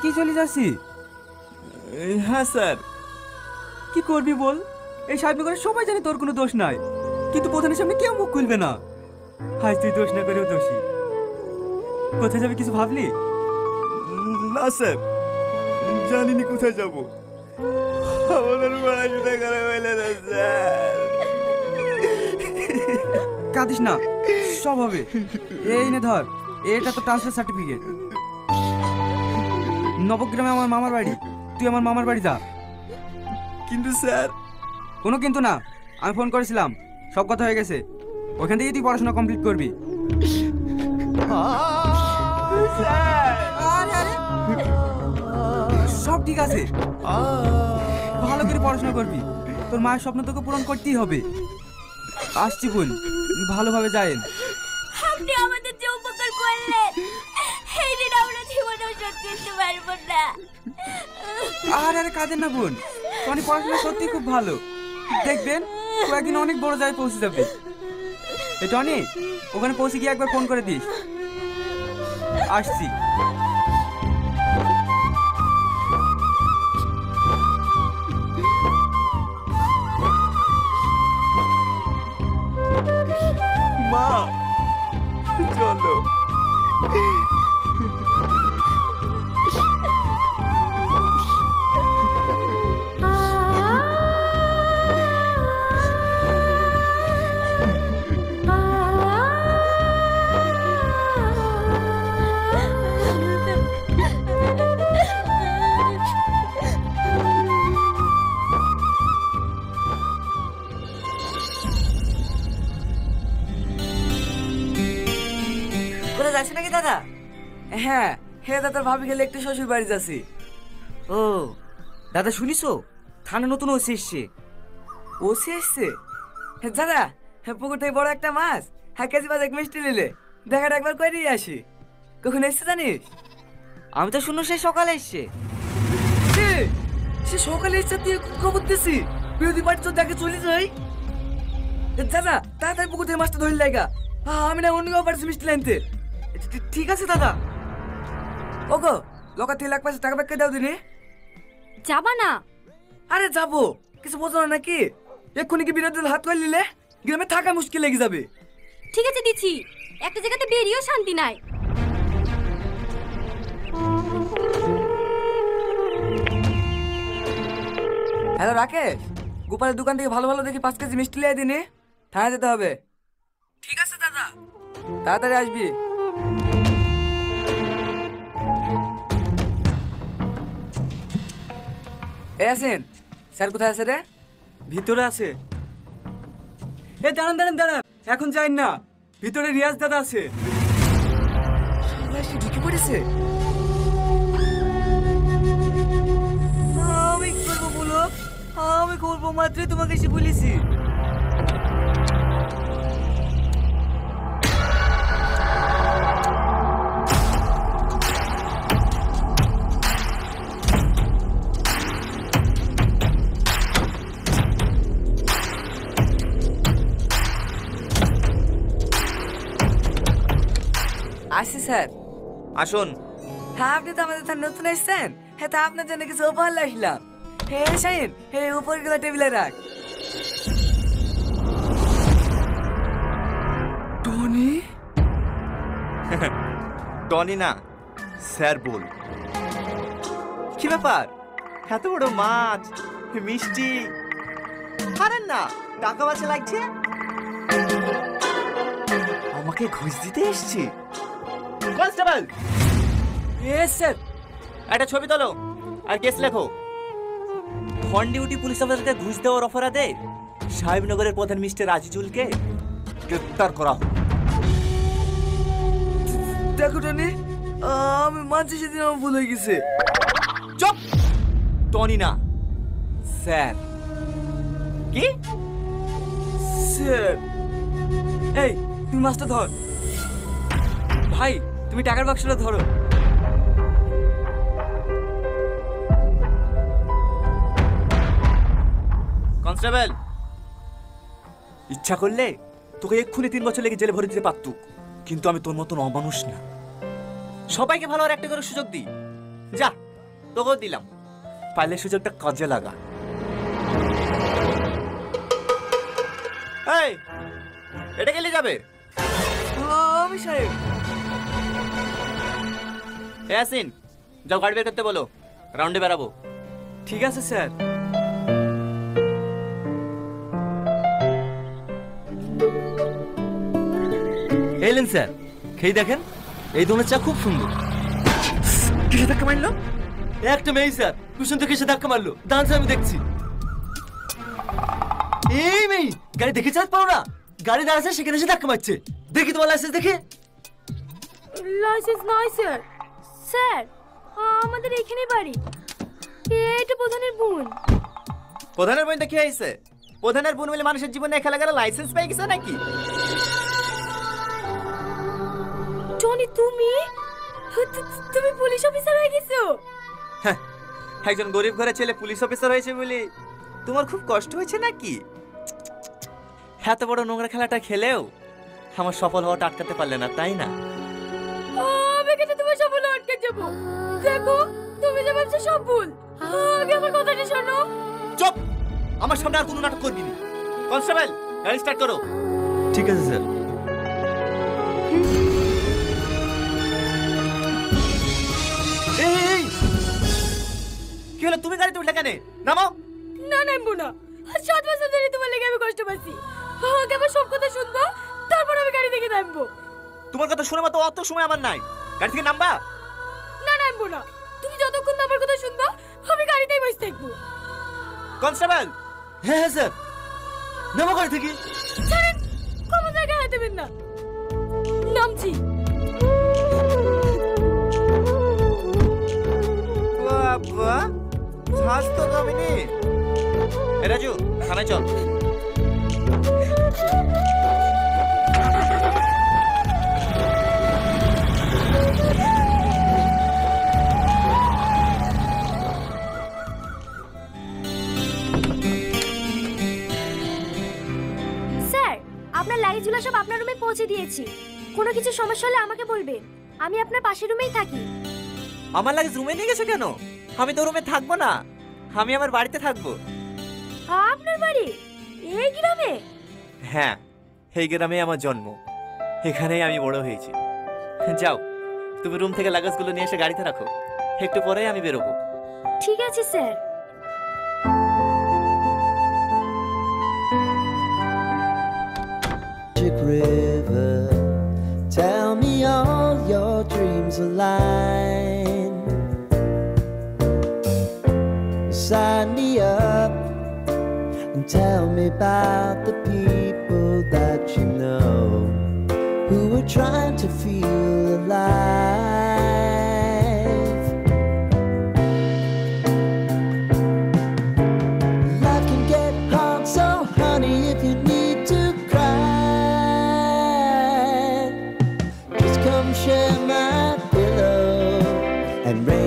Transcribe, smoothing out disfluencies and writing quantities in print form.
আজকেই চলে যাচ্ছি? হ্যাঁ স্যার। কি করবি বল? এই সাহেবনগরে সবাই জানে তোর কোনো দোষ নাই, কিন্তু প্রধানের সামনে কেউ মুখ খুলবে না। আজ তুই দোষ না করেও দোষী। কোথায় যাবি কিছু ভাবলি? না স্যার, জানিনি কোথায় যাব। আমাদের পড়াশোনা করা হইলে না স্যার। কাঁদিস না, সব হবে। এই নে ধর, এটা তো ট্রান্সফার সার্টিফিকেট। নবগ্রামে আমার মামার বাড়ি, তুই আমার মামার বাড়ি যা। কিন্তু স্যার। কোনো কিন্তু না, আমি ফোন করেছিলাম, সব কথা হয়ে গেছে। ওখান থেকে তুই পড়াশোনা কমপ্লিট করবি। আরে আরে, সব ঠিক আছে, ভালো করে পড়াশোনা করবি। তোর মায়ের স্বপ্ন তোকে পূরণ করতেই হবে। আসছি বোন, ভালোভাবে যায়েন। আপনি আমাদের যে উপকার করলেন, এই দিন আমরা জীবনেও শোধ করতে পারবো না। আর আরে কাঁদেন না বোন, টনি পড়াশোনা সত্যি খুব ভালো। দেখবেন কয়েকদিন অনেক বড় জায়গায় পৌঁছে যাবে। এই টনি, ওখানে পৌঁছে গিয়ে একবার ফোন করে দিস। আসছি। মা চলো। কোথায় যাচ্ছি নাকি দাদা? হ্যাঁ হে দাদার ভাবি গেলে একটু শ্বশুর বাড়ি যাচ্ছি। ও দাদা, শুনিস থানা নতুন ওসি এসছে। ওসি এসছে? দাদা, পুকুর থেকে বড় একটা মাছ, হ্যাঁ কেজি বাজ এক মিষ্টি নিলে দেখাটা একবার করে দিয়ে আসি। কখন এসছে জানিস? আমি তো শুনো সে সকালে এসছে। সে সকালে এসছে, তুই খবর দিছি বিরোধী পার্টি তো দেখে চলে যাই। দাদা তাড়াতাড়ি পুকুর থেকে মাছটা ধরে লাগা, আমি না অন্য কেউ পারছি মিষ্টি লাইনতে। ঠিক আছে দাদা। ওগো, লোকা 3,50,000 টাকা ব্যাগ দাও দিনে। যাবা না? আরে যাবো, কিছু বোঝো না নাকি? এক্ষুনি কি বিরোধী হাত করে নিলে গ্রামে থাকা মুশকিল লেগে যাবে। ঠিক আছে দিচ্ছি, একটা জায়গাতে বেরিয়েও শান্তি নাই। হ্যালো রাকেশ, গোপালের দোকান থেকে ভালো ভালো দেখি 5 কেজি মিষ্টি লিয়ে দিনে, থানা যেতে হবে। ঠিক আছে দাদা, তাড়াতাড়ি আসবি। এ আসেন, স্যার কোথায় আছে রে? ভিতরে আছে। এ দাঁড়ান দাঁড়ান দাঁড়ান, এখন যাই না, ভিতরে রিয়াজ দাদা আছে। সবাই ঢুকে পড়েছে। আমি কি করবো বলো? আমি করবো মাত্রই তোমাকে এসে বলেছি। আসি স্যার। আসুন। হ্যাঁ আপনি তো আমাদের থানা নতুন এসেছেন, হ্যাঁ তা আপনার জন্য কিছু উপহার আসলাম। হ্যাঁ শাহিন, হ্যাঁ উপর গুলো টেবিলে রাখ। টনি? টনি না, স্যার বল। কি ব্যাপার, এত বড় মাছ, মিষ্টি, খারেন না, টাকা বাঁচা লাগছে। আমাকে ঘুষ দিতে এসছি। Constable, yes sir. একটা ছবি তোলো আর কেস লেখো। অন ডিউটি পুলিশ অফিসারকে ঘুষ দেওয়ার অপরাধে সাহেবনগরের প্রধান মিস্টার আজিজুলকে গ্রেপ্তার করা হোক। দেখো টনি, আমি মানছি সেদিন আমার ভুল হয়ে গেছে। চুপ! টনি না, স্যার। কি স্যার? এই তুমি মাছটা ধর। ভাই তুমি টাকার বাক্সটা ধরো। কনস্টেবল, ইচ্ছা করলে তোকে এক্ষুনি 3 বছর লেগে জেলে ভরে দিতে পারতুক, কিন্তু আমি তোর মতন অমানুষ না। সবাইকে ভালো আর একটা করে সুযোগ দিই। যা তোকেও দিলাম, পাইলে সুযোগটা কাজে লাগা। এই, এটা গেলে যাবে? আমি সাহেব। ইয়াসিন, যাও গাড়ি বের করতে বলো, রাউন্ডে বেরাবো। ঠিক আছে স্যার। এলেন স্যার, খেয়ে দেখেন, এই ধরনের চা খুব সুন্দর। কিসে ধাক্কা মারলো? একটা মেয়ে স্যার টুশন থেকে এসে ধাক্কা মারলো, ডান্স আমি দেখছি। এই মেয়ে গাড়ি দেখে চালাতে পারো না? গাড়ি দাঁড়াচ্ছে সেখানে এসে ধাক্কা মারছে। দেখি তোমার লাইসেন্স দেখে। লাইসেন্স নয় স্যার। স্যার, আমাদের এখানেই বাড়ি। এটা প্রধানের বোন। প্রধানের বোনটা কি হয়েছে? প্রধানের বোন বলে মানুষের জীবনে খেলা গেলে লাইসেন্স পেয়ে গেছে নাকি? টনি, তুমি তুমি পুলিশ অফিসার হয়ে গেছো? হ্যাঁ, একজন গরিব ঘরের ছেলে পুলিশ অফিসার হয়েছে বলে তোমার খুব কষ্ট হয়েছে নাকি? এত বড় নোংরা খেলাটা খেলেও আমার সফল হওয়াটা আটকাতে পারলে না, তাই না? আমি কেন তোমার সব ভুল আটকে যাব? দেখো, তুমি যে ভাবছো সব ভুল। আগে আমার কথাটা শোনো। চুপ! আমার সামনে আর কোনো নাটক করবি না। কনস্টেবল, গাড়ি স্টার্ট করো। ঠিক আছে স্যার। এই, কি হলো? তুমি গাড়িতে উঠলে কেন? নামো। না, নামবো না। 7 বছর ধরে তোমার লেগে আমি কষ্ট পাচ্ছি। আগে আমার সব কথা শুনবো, তারপর আমি গাড়ি থেকে নামবো। তোমার কথা শুনে মতো অত সময় আমার নাই। গাড়ি থেকে নামবা? না, নামবো না। তুমি যতক্ষণ না আমার কথা শুনবো, আমি গাড়িতেই বসে থাকবো। কনস্টেবল, হ্যাঁ হ্যাঁ স্যার, নামো গাড়ি থেকে। ছাড়েন, কোনো জায়গায় হাত দেবেন না। নামছি। বাবা, শ্বাস তো কমেনি। এ রাজু, থানায় চল। স্যার, আপনার লাগেজগুলো সব আপনার রুমে পৌঁছে দিয়েছি। কোনো কিছু সমস্যা হলে আমাকে বলবেন। আমি আপনার পাশের রুমেই থাকি। আমার লাগেজ রুমে নিয়ে গেছে কেন? আমি তো রুমে থাকবো না, আমি আমার বাড়িতে থাকবো। আপনার বাড়ি এই গ্রামে? হ্যাঁ, এই গ্রামে আমার জন্ম, এখানেই আমি বড় হয়েছি। যাও, তুমি রুম থেকে লাগেজগুলো নিয়ে এসে গাড়িতে রাখো, একটু পরেই আমি বেরোবো। ঠিক আছে sir. Magic River, tell me all your dreams align. Sign me up and tell me about the people that you know who are trying to feel alive. Life can get hard, so honey, if you need to cry, just come share my pillow and rain.